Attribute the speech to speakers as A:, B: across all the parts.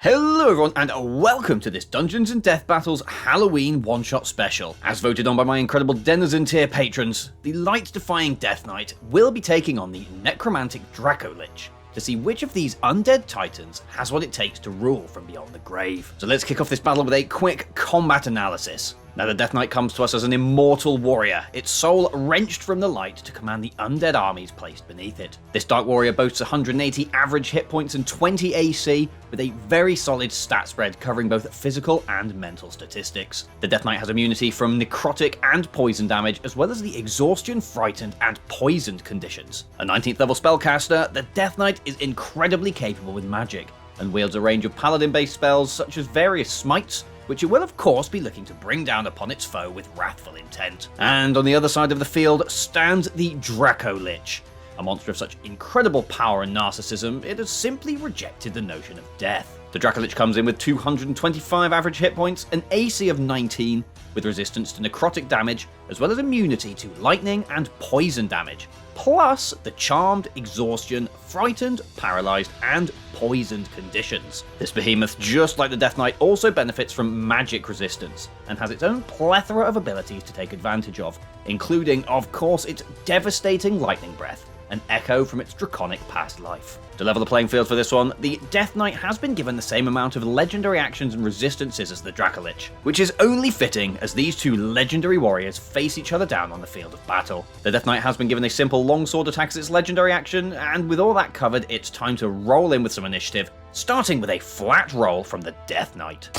A: Hello everyone and welcome to this Dungeons & Death Battles Halloween one-shot special. As voted on by my incredible Denizen tier patrons, the light-defying Death Knight will be taking on the necromantic Dracolich to see which of these undead titans has what it takes to rule from beyond the grave. So let's kick off this battle with a quick combat analysis. Now the Death Knight comes to us as an immortal warrior, its soul wrenched from the light to command the undead armies placed beneath it. This Dark Warrior boasts 180 average hit points and 20 AC, with a very solid stat spread covering both physical and mental statistics. The Death Knight has immunity from necrotic and poison damage, as well as the exhaustion, frightened, and poisoned conditions. A 19th level spellcaster, the Death Knight is incredibly capable with magic, and wields a range of paladin-based spells such as various smites, which it will of course be looking to bring down upon its foe with wrathful intent. And on the other side of the field stands the Dracolich, a monster of such incredible power and narcissism, it has simply rejected the notion of death. The Dracolich comes in with 225 average hit points, an AC of 19, with resistance to necrotic damage, as well as immunity to lightning and poison damage, plus the charmed, exhaustion, frightened, paralyzed, and poisoned conditions. This behemoth, just like the Death Knight, also benefits from magic resistance, and has its own plethora of abilities to take advantage of, including, of course, its devastating lightning breath, an echo from its draconic past life. To level the playing field for this one, the Death Knight has been given the same amount of legendary actions and resistances as the Dracolich, which is only fitting as these two legendary warriors face each other down on the field of battle. The Death Knight has been given a simple longsword attack as its legendary action, and with all that covered, it's time to roll in with some initiative, starting with a flat roll from the Death Knight.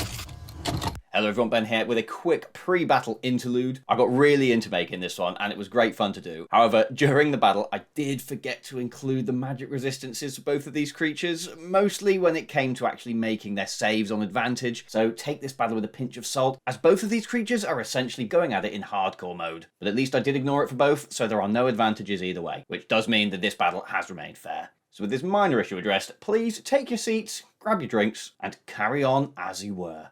A: Hello everyone, Ben here with a quick pre-battle interlude. I got really into making this one and it was great fun to do. However, during the battle I did forget to include the magic resistances for both of these creatures, mostly when it came to actually making their saves on advantage, so take this battle with a pinch of salt, as both of these creatures are essentially going at it in hardcore mode. But at least I did ignore it for both, so there are no advantages either way, which does mean that this battle has remained fair. So with this minor issue addressed, please take your seats, grab your drinks, and carry on as you were.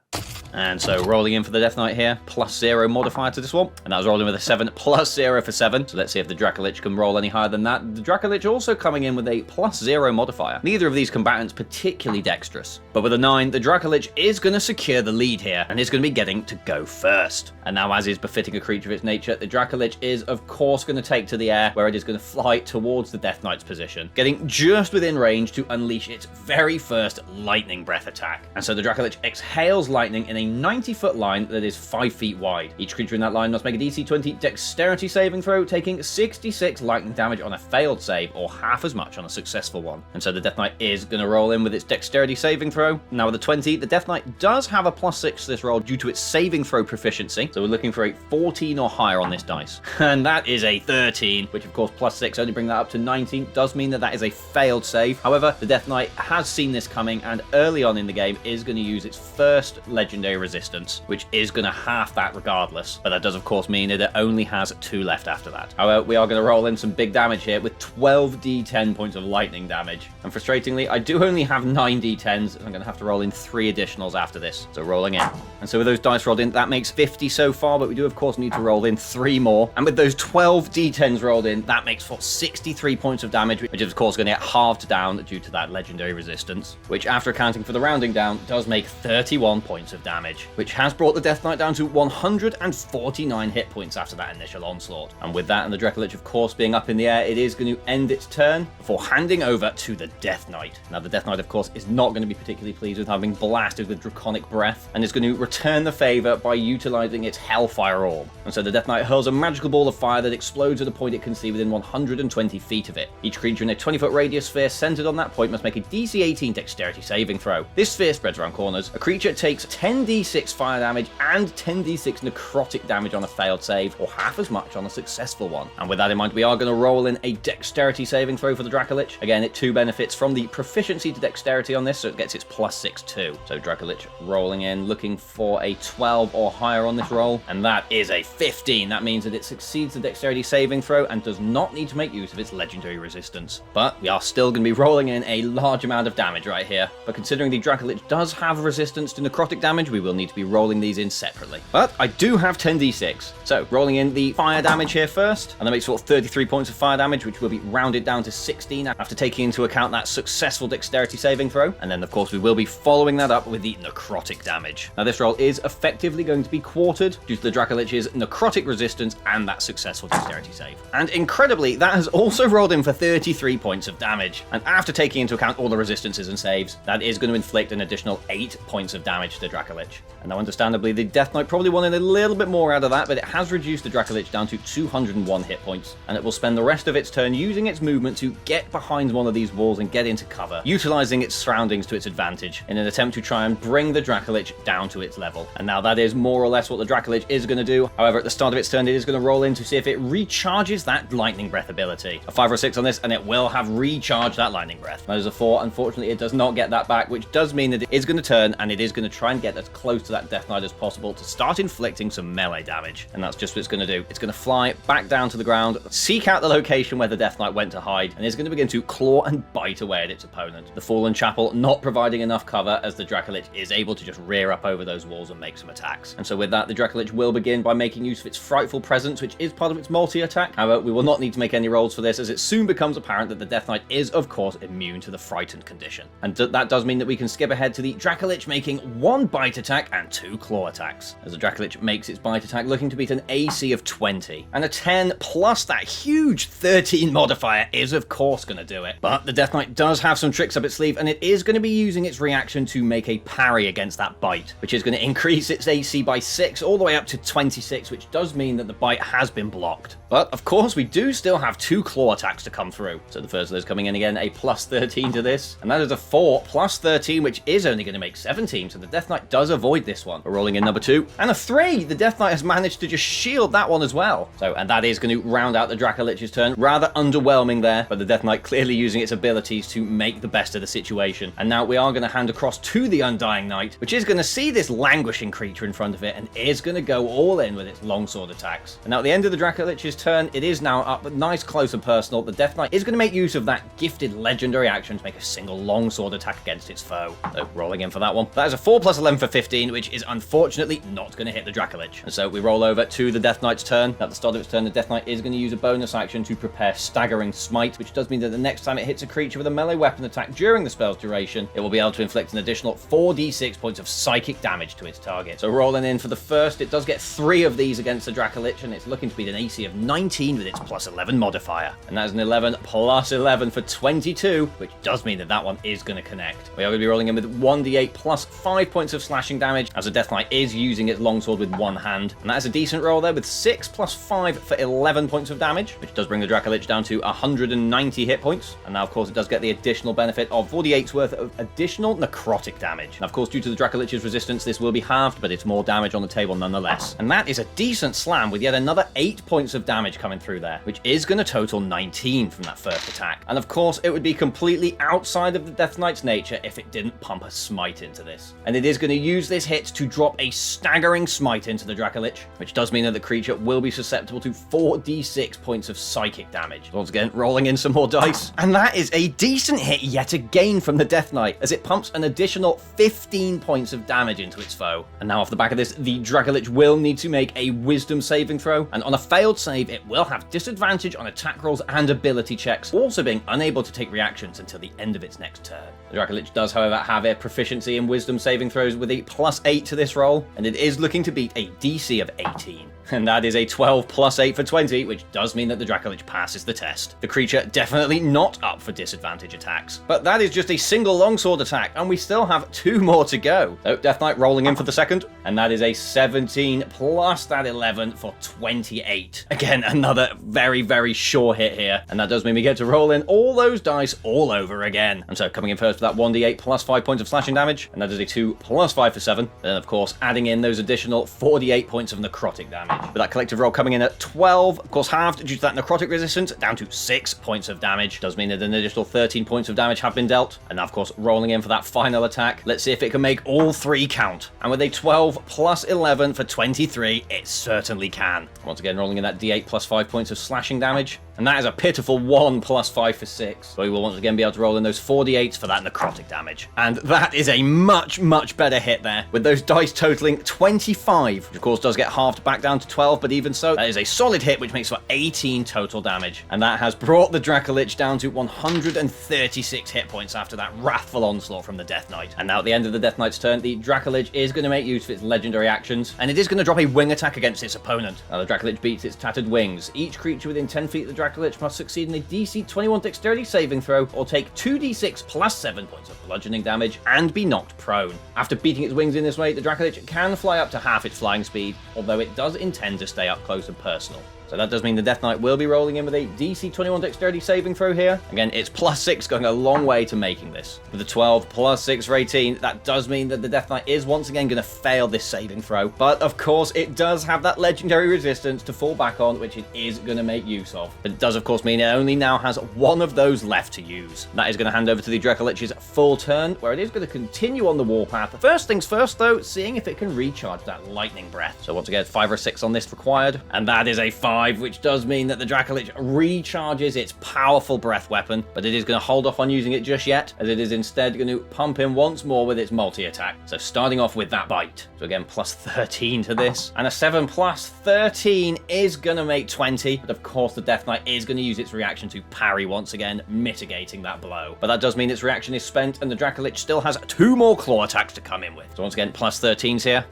A: And so rolling in for the Death Knight here, +0 modifier to this one, and that was rolling with a 7 +0 for 7, so let's see if the Dracolich can roll any higher than that. The Dracolich also coming in with a +0 modifier. Neither of these combatants particularly dexterous, but with a 9, the Dracolich is going to secure the lead here, and is going to be getting to go first. And now, as is befitting a creature of its nature, the Dracolich is of course going to take to the air, where it is going to fly towards the Death Knight's position, getting just within range to unleash its very first lightning breath attack. And so the Dracolich exhales lightning in a 90-foot line that is 5 feet wide. Each creature in that line must make a DC 20 dexterity saving throw, taking 66 lightning damage on a failed save, or half as much on a successful one. And so the Death Knight is going to roll in with its dexterity saving throw. Now with a 20, the Death Knight does have a +6 to this roll due to its saving throw proficiency, so we're looking for a 14 or higher on this dice. And that is a 13, which of course +6 only bring that up to 19, does mean that that is a failed save. However, the Death Knight has seen this coming, and early on in the game is going to use its first legendary resistance, which is going to half that regardless, but that does of course mean that it only has 2 left after that. However, we are going to roll in some big damage here with 12 d10 points of lightning damage, and frustratingly I do only have 9 d10s, so I'm going to have to roll in 3 additionals after this, so rolling in. And so with those dice rolled in, that makes 50 so far, but we do of course need to roll in 3 more, and with those 12 d10s rolled in, that makes for 63 points of damage, which is of course going to get halved down due to that legendary resistance, which after accounting for the rounding down does make 31 points of damage, which has brought the Death Knight down to 149 hit points after that initial onslaught. And with that and the Dracolich of course being up in the air, it is going to end its turn before handing over to the Death Knight. Now the Death Knight of course is not going to be particularly pleased with having blasted with draconic breath, and is going to return the favor by utilizing its Hellfire Orb. And so the Death Knight hurls a magical ball of fire that explodes at a point it can see within 120 feet of it. Each creature in a 20-foot radius sphere centered on that point must make a DC 18 dexterity saving throw. This sphere spreads around corners. A creature takes 10d6 fire damage and 10d6 necrotic damage on a failed save, or half as much on a successful one. And with that in mind, we are going to roll in a dexterity saving throw for the Dracolich. Again, it too benefits from the proficiency to dexterity on this, so it gets its +6 too. So Dracolich rolling in, looking for a 12 or higher on this roll, and that is a 15. That means that it succeeds the dexterity saving throw and does not need to make use of its legendary resistance. But we are still going to be rolling in a large amount of damage right here. But considering the Dracolich does have resistance to necrotic damage, we we will need to be rolling these in separately. But I do have 10d6. So rolling in the fire damage here first, and that makes sort of 33 points of fire damage, which will be rounded down to 16 after taking into account that successful dexterity saving throw. And then of course we will be following that up with the necrotic damage. Now this roll is effectively going to be quartered due to the Dracolich's necrotic resistance and that successful dexterity save. And incredibly, that has also rolled in for 33 points of damage. And after taking into account all the resistances and saves, that is going to inflict an additional 8 points of damage to the Dracolich. And now understandably, the Death Knight probably wanted a little bit more out of that, but it has reduced the Dracolich down to 201 hit points. And it will spend the rest of its turn using its movement to get behind one of these walls and get into cover, utilizing its surroundings to its advantage in an attempt to try and bring the Dracolich down to its level. And now that is more or less what the Dracolich is going to do. However, at the start of its turn, it is going to roll in to see if it recharges that lightning breath ability. A 5 or 6 on this, and it will have recharged that lightning breath. That is a 4. Unfortunately, it does not get that back, which does mean that it is going to turn, and it is going to try and get as close to that Death Knight as possible to start inflicting some melee damage. And that's just what it's going to do. It's going to fly back down to the ground, seek out the location where the Death Knight went to hide, and is going to begin to claw and bite away at its opponent. The Fallen Chapel not providing enough cover, as the Dracolich is able to just rear up over those walls and make some attacks. And so with that, the Dracolich will begin by making use of its frightful presence, which is part of its multi-attack. However, we will not need to make any rolls for this, as it soon becomes apparent that the Death Knight is, of course, immune to the frightened condition. And that does mean that we can skip ahead to the Dracolich making 1 bite attack and 2 claw attacks, as the Dracolich makes its bite attack looking to beat an AC of 20. And a 10 plus that huge 13 modifier is, of course, going to do it. But the Death Knight does have some tricks up its sleeve, and it is going to be using its reaction to make a parry against that bite, which is going to increase its AC by 6 all the way up to 26, which does mean that the bite has been blocked. But of course, we do still have 2 claw attacks to come through. So the first of those coming in again, a plus 13 to this, and that is a 4 plus 13, which is only going to make 17. So the Death Knight does avoid this one. We're rolling in number 2, and a 3. The Death Knight has managed to just shield that one as well. So, and that is going to round out the Dracolich's turn. Rather underwhelming there, but the Death Knight clearly using its abilities to make the best of the situation. And now we are going to hand across to the Undying Knight, which is going to see this languishing creature in front of it and is going to go all in with its longsword attacks. And now at the end of the Dracolich's turn, it is now up nice, close and personal. The Death Knight is going to make use of that gifted legendary action to make a single longsword attack against its foe. So rolling in for that one. That is a 4 plus 11 for 15, which is unfortunately not going to hit the Dracolich. And so we roll over to the Death Knight's turn. At the start of its turn, the Death Knight is going to use a bonus action to prepare Staggering Smite, which does mean that the next time it hits a creature with a melee weapon attack during the spell's duration, it will be able to inflict an additional 4d6 points of psychic damage to its target. So rolling in for the first, it does get 3 of these against the Dracolich, and it's looking to beat an AC of 19 with its plus 11 modifier. And that is an 11 plus 11 for 22, which does mean that that one is going to connect. We are going to be rolling in with 1d8 plus 5 points of slashing damage, as the Death Knight is using its longsword with one hand. And that is a decent roll there with 6 plus 5 for 11 points of damage, which does bring the Dracolich down to 190 hit points. And now, of course, it does get the additional benefit of 48's worth of additional necrotic damage. And of course, due to the Dracolich's resistance, this will be halved, but it's more damage on the table nonetheless. And that is a decent slam with yet another 8 points of damage coming through there, which is going to total 19 from that first attack. And of course, it would be completely outside of the Death Knight's nature if it didn't pump a smite into this. And it is going to use this hit to drop a staggering smite into the Dracolich, which does mean that the creature will be susceptible to 4d6 points of psychic damage. Once again, rolling in some more dice. And that is a decent hit yet again from the Death Knight, as it pumps an additional 15 points of damage into its foe. And now off the back of this, the Dracolich will need to make a wisdom saving throw, and on a failed save, it will have disadvantage on attack rolls and ability checks, also being unable to take reactions until the end of its next turn. The Dracolich does, however, have a proficiency in wisdom saving throws with a plus 8 to this roll, and it is looking to beat a DC of 18. And that is a 12 plus 8 for 20, which does mean that the Dracolich passes the test. The creature definitely not up for disadvantage attacks. But that is just a single longsword attack, and we still have 2 more to go. So Death Knight rolling in for the second, and that is a 17 plus that 11 for 28. Again, another very, very sure hit here, and that does mean we get to roll in all those dice all over again. And so coming in first for that 1d8 plus 5 points of slashing damage, and that is a 2 plus 5 for 7. Then, of course, adding in those additional 48 points of necrotic damage. With that collective roll coming in at 12, of course halved due to that necrotic resistance, down to 6 points of damage. Does mean that an additional 13 points of damage have been dealt. And now, of course, rolling in for that final attack. Let's see if it can make all 3 count. And with a 12 plus 11 for 23, it certainly can. Once again, rolling in that d8 plus 5 points of slashing damage. And that is a pitiful 1 plus 5 for 6. So we will once again be able to roll in those 4d8s for that necrotic damage. And that is a much, much better hit there, with those dice totaling 25, which of course does get halved back down to 12, but even so, that is a solid hit, which makes for 18 total damage. And that has brought the Dracolich down to 136 hit points after that wrathful onslaught from the Death Knight. And now at the end of the Death Knight's turn, the Dracolich is going to make use of its legendary actions, and it is going to drop a wing attack against its opponent. Now the Dracolich beats its tattered wings. Each creature within 10 feet of the Dracolich must succeed in a DC 21 dexterity saving throw or take 2d6 plus 7 points of bludgeoning damage and be knocked prone. After beating its wings in this way, the Dracolich can fly up to half its flying speed, although it does intend to stay up close and personal. So that does mean the Death Knight will be rolling in with a DC 21 dexterity saving throw here. Again, it's plus 6 going a long way to making this. With a 12 plus 6 for 18, that does mean that the Death Knight is once again going to fail this saving throw. But of course, it does have that legendary resistance to fall back on, which it is going to make use of. But it does of course mean it only now has one of those left to use. That is going to hand over to the Dracolich's full turn, where it is going to continue on the warpath. First things first though, seeing if it can recharge that lightning breath. So once again, 5 or 6 on this required. And that is a 5. Which does mean that the Dracolich recharges its powerful breath weapon, but it is going to hold off on using it just yet, as it is instead going to pump in once more with its multi-attack. So starting off with that bite. So again, plus 13 to this. And a 7 plus 13 is going to make 20, but of course the Death Knight is going to use its reaction to parry once again, mitigating that blow. But that does mean its reaction is spent, and the Dracolich still has 2 more claw attacks to come in with. So once again, plus 13s here.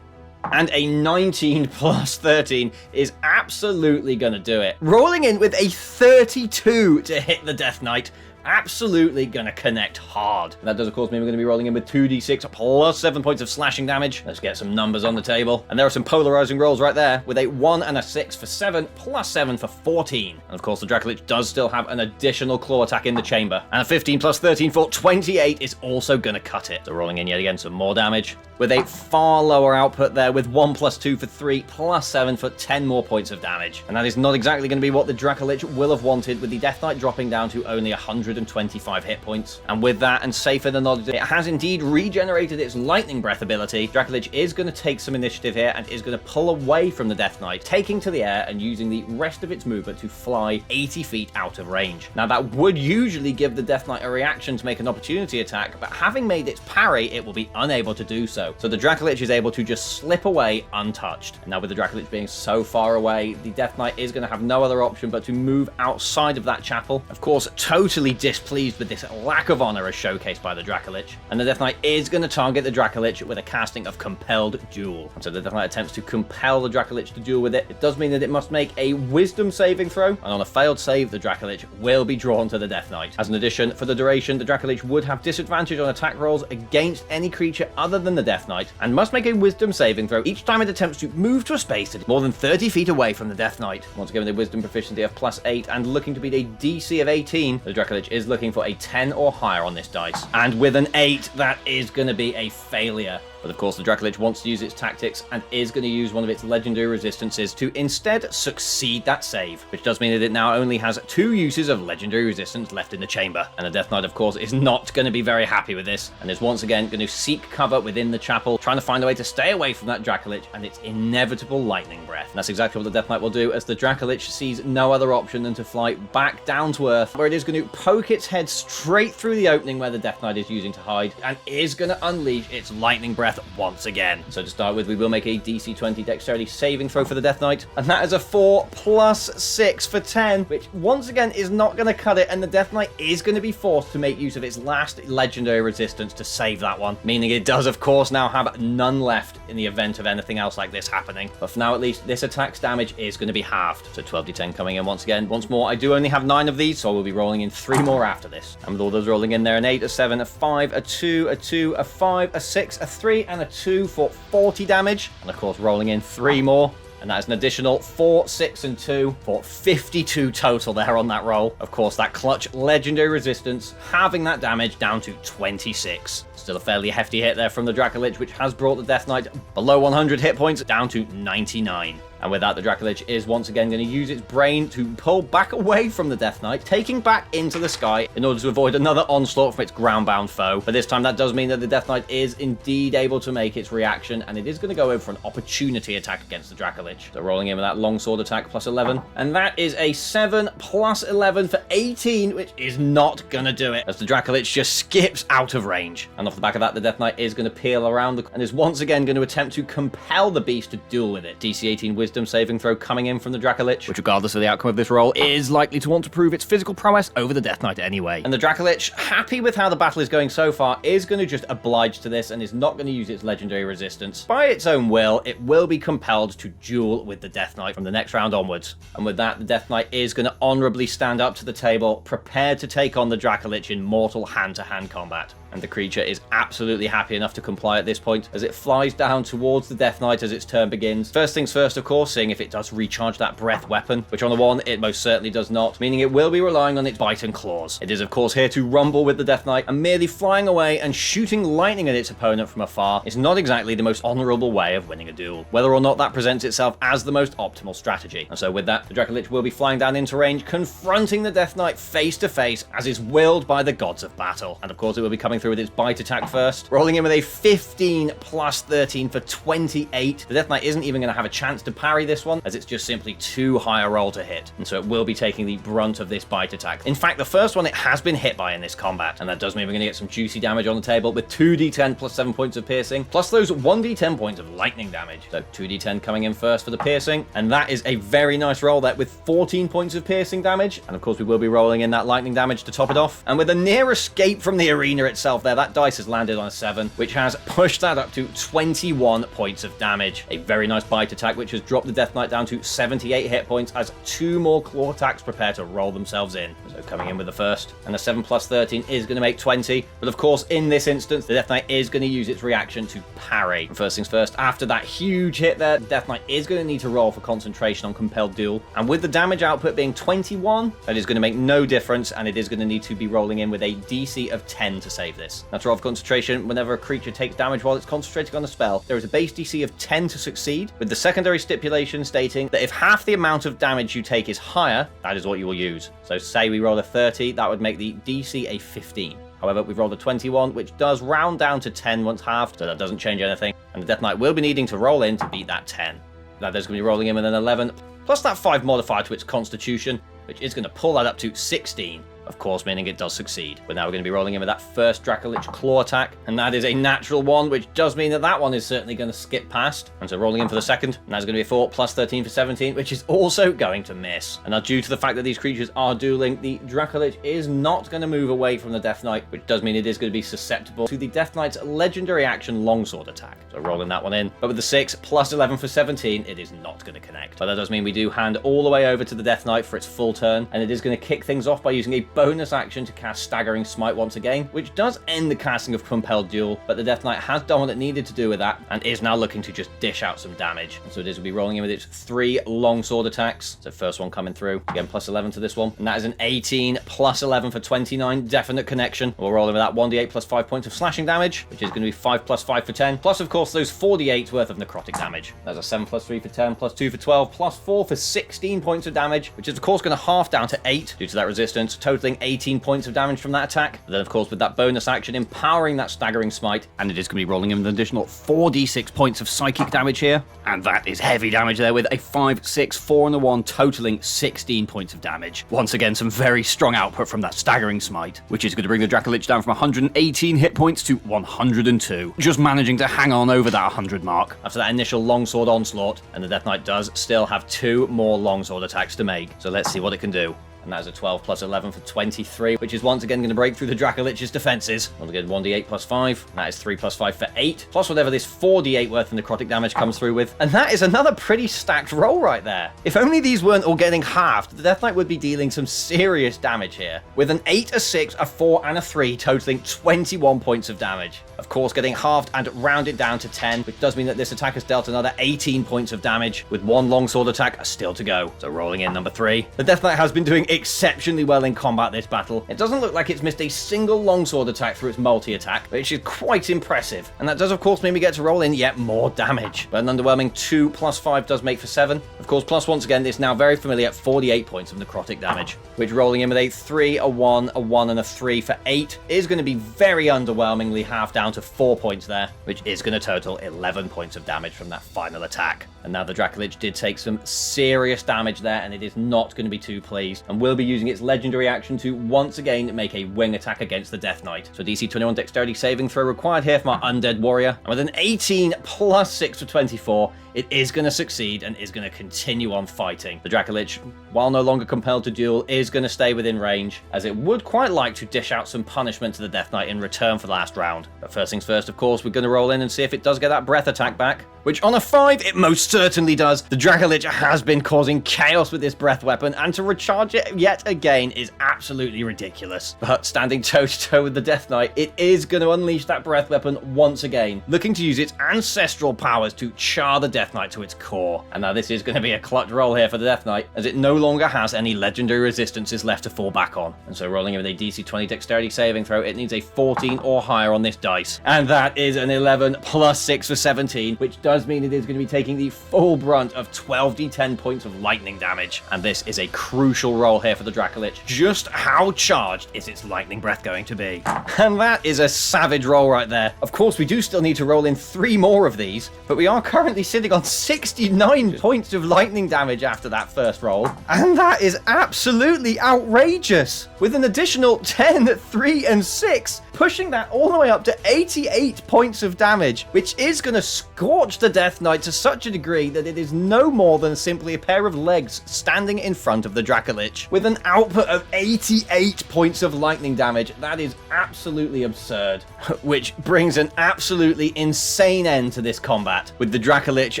A: And a 19 plus 13 is absolutely going to do it. Rolling in with a 32 to hit the Death Knight. Absolutely going to connect hard. And that does of course mean we're going to be rolling in with 2d6 plus 7 points of slashing damage. Let's get some numbers on the table. And there are some polarizing rolls right there, with a 1 and a 6 for 7 plus 7 for 14. And of course the Dracolich does still have an additional claw attack in the chamber. And a 15 plus 13 for 28 is also going to cut it. So rolling in yet again some more damage, with a far lower output there, with 1 plus 2 for 3 plus 7 for 10 more points of damage. And that is not exactly going to be what the Dracolich will have wanted, with the Death Knight dropping down to only 125 hit points. And with that, and safer than not, it has indeed regenerated its lightning breath ability. Dracolich is going to take some initiative here and is going to pull away from the Death Knight, taking to the air and using the rest of its movement to fly 80 feet out of range. Now that would usually give the Death Knight a reaction to make an opportunity attack, but having made its parry, it will be unable to do so. So the Dracolich is able to just slip away untouched. And now with the Dracolich being so far away, the Death Knight is going to have no other option but to move outside of that chapel. Of course, totally displeased with this lack of honor as showcased by the Dracolich. And the Death Knight is going to target the Dracolich with a casting of Compelled Duel. And so the Death Knight attempts to compel the Dracolich to duel with it. It does mean that it must make a Wisdom saving throw, and on a failed save, the Dracolich will be drawn to the Death Knight. As an addition, for the duration, the Dracolich would have disadvantage on attack rolls against any creature other than the Death Knight, and must make a Wisdom saving throw each time it attempts to move to a space that is more than 30 feet away from the Death Knight. Once again, with a Wisdom proficiency of plus 8 and looking to beat a DC of 18, the Dracolich is looking for a 10 or higher on this dice. And with an 8, that is going to be a failure. But of course the Dracolich wants to use its tactics and is going to use one of its legendary resistances to instead succeed that save, which does mean that it now only has 2 uses of legendary resistance left in the chamber. And the Death Knight of course is not going to be very happy with this, and is once again going to seek cover within the chapel, trying to find a way to stay away from that Dracolich and its inevitable lightning breath. And that's exactly what the Death Knight will do, as the Dracolich sees no other option than to fly back down to earth, where it is going to poke its head straight through the opening where the Death Knight is using to hide, and is going to unleash its lightning breath once again. So to start with, we will make a DC 20 dexterity saving throw for the Death Knight, and that is a 4 plus 6 for 10, which once again is not going to cut it, and the Death Knight is going to be forced to make use of its last legendary resistance to save that one, meaning it does of course now have none left in the event of anything else like this happening. But for now at least, this attack's damage is going to be halved. So 12d10 coming in once again. Once more, I do only have 9 of these, so I will be rolling in 3 more after this. And with all those rolling in there, an 8, a 7, a 5, a 2, a 2, a 5, a 6, a 3, and a 2 for 40 damage. And of course rolling in 3 more, and that is an additional 4, 6, and 2 for 52 total there on that roll. Of course, that clutch legendary resistance, having that damage down to 26. Still a fairly hefty hit there from the Dracolich, which has brought the Death Knight below 100 hit points down to 99. And with that, the Dracolich is once again going to use its brain to pull back away from the Death Knight, taking back into the sky in order to avoid another onslaught from its ground-bound foe. But this time, that does mean that the Death Knight is indeed able to make its reaction, and it is going to go over for an opportunity attack against the Dracolich. So rolling in with that longsword attack plus 11, and that is a 7 plus 11 for 18, which is not going to do it, as the Dracolich just skips out of range. And off the back of that, the Death Knight is going to peel around and is once again going to attempt to compel the beast to duel with it. DC 18 Wisdom saving throw coming in from the Dracolich, which regardless of the outcome of this roll, is likely to want to prove its physical prowess over the Death Knight anyway. And the Dracolich, happy with how the battle is going so far, is going to just oblige to this and is not going to use its legendary resistance. By its own will, it will be compelled to duel with the Death Knight from the next round onwards. And with that, the Death Knight is going to honorably stand up to the table, prepared to take on the Dracolich in mortal hand-to-hand combat. And the creature is absolutely happy enough to comply at this point, as it flies down towards the Death Knight as its turn begins. First things first, of course, seeing if it does recharge that breath weapon, which on the 1, it most certainly does not, meaning it will be relying on its bite and claws. It is, of course, here to rumble with the Death Knight, and merely flying away and shooting lightning at its opponent from afar is not exactly the most honorable way of winning a duel, whether or not that presents itself as the most optimal strategy. And so with that, the Dracolich will be flying down into range, confronting the Death Knight face to face, as is willed by the gods of battle. And of course, it will be coming through with its bite attack first, rolling in with a 15 plus 13 for 28. The Death Knight isn't even going to have a chance to parry this one, as it's just simply too high a roll to hit, and so it will be taking the brunt of this bite attack. In fact, the first one it has been hit by in this combat, and that does mean we're going to get some juicy damage on the table with 2d10 plus 7 points of piercing, plus those 1d10 points of lightning damage. So 2d10 coming in first for the piercing, and that is a very nice roll there with 14 points of piercing damage, and of course we will be rolling in that lightning damage to top it off. And with a near escape from the arena itself there, that dice has landed on a 7, which has pushed that up to 21 points of damage. A very nice bite attack, which has dropped the Death Knight down to 78 hit points, as 2 more claw attacks prepare to roll themselves in. So coming in with the first, and the 7 plus 13 is going to make 20, but of course in this instance the Death Knight is going to use its reaction to parry. And first things first, after that huge hit there, the Death Knight is going to need to roll for concentration on compelled duel, and with the damage output being 21, that is going to make no difference, and it is going to need to be rolling in with a DC of 10 to save this. Now to roll for concentration, whenever a creature takes damage while it's concentrating on a spell, there is a base DC of 10 to succeed, with the secondary stipulation stating that if half the amount of damage you take is higher, that is what you will use. So say we roll a 30, that would make the DC a 15. However, we've rolled a 21, which does round down to 10 once halved, so that doesn't change anything, and the Death Knight will be needing to roll in to beat that 10. Now there's going to be rolling in with an 11, plus that 5 modifier to its constitution, which is going to pull that up to 16. Of course, meaning it does succeed. But now we're going to be rolling in with that first Dracolich claw attack, and that is a natural 1, which does mean that that one is certainly going to skip past. And so rolling in for the second, and that's going to be a 4 plus 13 for 17, which is also going to miss. And now due to the fact that these creatures are dueling, the Dracolich is not going to move away from the Death Knight, which does mean it is going to be susceptible to the Death Knight's legendary action longsword attack. So rolling that one in. But with the 6 plus 11 for 17, it is not going to connect. But that does mean we do hand all the way over to the Death Knight for its full turn, and it is going to kick things off by using a bonus action to cast Staggering Smite once again, which does end the casting of Compelled Duel, but the Death Knight has done what it needed to do with that, and is now looking to just dish out some damage. And so it is will be rolling in with its 3 longsword attacks. So first one coming through, again plus 11 to this one, and that is an 18 plus 11 for 29, definite connection. We'll roll in with that 1d8 plus 5 points of slashing damage, which is going to be 5 plus 5 for 10, plus of course those 4d8 worth of necrotic damage. That's a 7 plus 3 for 10, plus 2 for 12, plus 4 for 16 points of damage, which is of course going to half down to 8 due to that resistance, totaling 18 points of damage from that attack. But then of course with that bonus action empowering that Staggering Smite, and it is going to be rolling in an additional 4d6 points of psychic damage here, and that is heavy damage there with a 5, 6, 4 and a 1, totaling 16 points of damage. Once again, some very strong output from that Staggering Smite, which is going to bring the Dracolich down from 118 hit points to 102, just managing to hang on over that 100 mark after that initial longsword onslaught. And the Death Knight does still have 2 more longsword attacks to make, so let's see what it can do. And that is a 12 plus 11 for 23, which is once again going to break through the Dracolich's defenses. Once again, 1d8 plus 5. That is 3 plus 5 for 8. Plus whatever this 4d8 worth of necrotic damage comes through with. And that is another pretty stacked roll right there. If only these weren't all getting halved, the Death Knight would be dealing some serious damage here, with an 8, a 6, a 4, and a 3, totaling 21 points of damage. of course getting halved and rounded down to 10, which does mean that this attack has dealt another 18 points of damage, with one longsword attack still to go. So rolling in number 3. The Death Knight has been doing exceptionally well in combat this battle. It doesn't look like it's missed a single longsword attack through its multi-attack, which is quite impressive. And that does of course mean we get to roll in yet more damage. But an underwhelming 2 plus 5 does make for 7. Of course, plus once again, this now very familiar at 48 points of necrotic damage, which rolling in with a 3, a 1, a 1, and a 3 for 8 is going to be very underwhelmingly half down to 4 points there, which is going to total 11 points of damage from that final attack. And now the Dracolich did take some serious damage there, and it is not going to be too pleased, and will be using its legendary action to once again make a wing attack against the Death Knight. So DC 21 dexterity saving throw required here from our undead warrior, and with an 18 plus 6 for 24, it is going to succeed and is going to continue on fighting. The Dracolich, while no longer compelled to duel, is going to stay within range, as it would quite like to dish out some punishment to the Death Knight in return for the last round. But first things first, of course, we're going to roll in and see if it does get that breath attack back, which on a 5, it most certainly does. The Dracolich has been causing chaos with this breath weapon, and to recharge it yet again is absolutely ridiculous. But standing toe-to-toe with the Death Knight, it is going to unleash that breath weapon once again, looking to use its ancestral powers to char the Death Knight to its core. And now this is going to be a clutch roll here for the Death Knight, as it no longer has any legendary resistances left to fall back on. And so rolling in with a DC 20 dexterity saving throw, it needs a 14 or higher on this dice. And that is an 11 plus 6 for 17, which does mean it is going to be taking the full brunt of 12d10 points of lightning damage. And this is a crucial roll here for the Dracolich. Just how charged is its lightning breath going to be? And that is a savage roll right there. Of course, we do still need to roll in 3 more of these, but we are currently sitting on 69 points of lightning damage after that first roll. And that is absolutely outrageous, with an additional 10, 3, and 6, pushing that all the way up to 88 points of damage, which is going to scorch the Death Knight to such a degree that it is no more than simply a pair of legs standing in front of the Dracolich. With an output of 88 points of lightning damage, that is absolutely absurd, which brings an absolutely insane end to this combat, with the Dracolich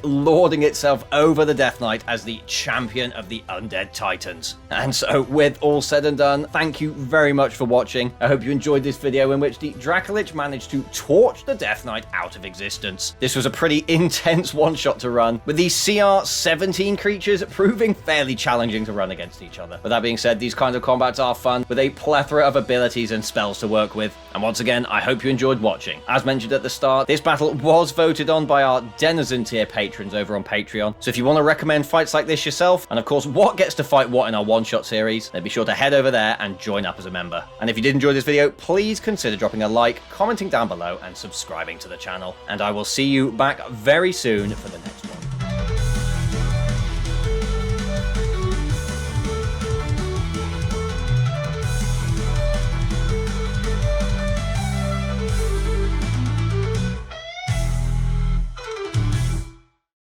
A: lording itself over the Death Knight as the champion of the Undead Titans. And so, with all said and done, thank you very much for watching. I hope you enjoyed this video in which the Dracolich managed to torch the Death Knight out of existence. This was a pretty intense one-shot to run, with these CR 17 creatures proving fairly challenging to run against each other. With that being said, these kinds of combats are fun, with a plethora of abilities and spells to work with. And once again, I hope you enjoyed watching. As mentioned at the start, this battle was voted on by our Denizen tier patrons over on Patreon. So if you want to recommend fights like this yourself, and of course what gets to fight what in our one-shot series, then be sure to head over there and join up as a member. And if you did enjoy this video, please consider dropping a like, commenting down below, and subscribing to the channel. And I will see you back very soon for the next one.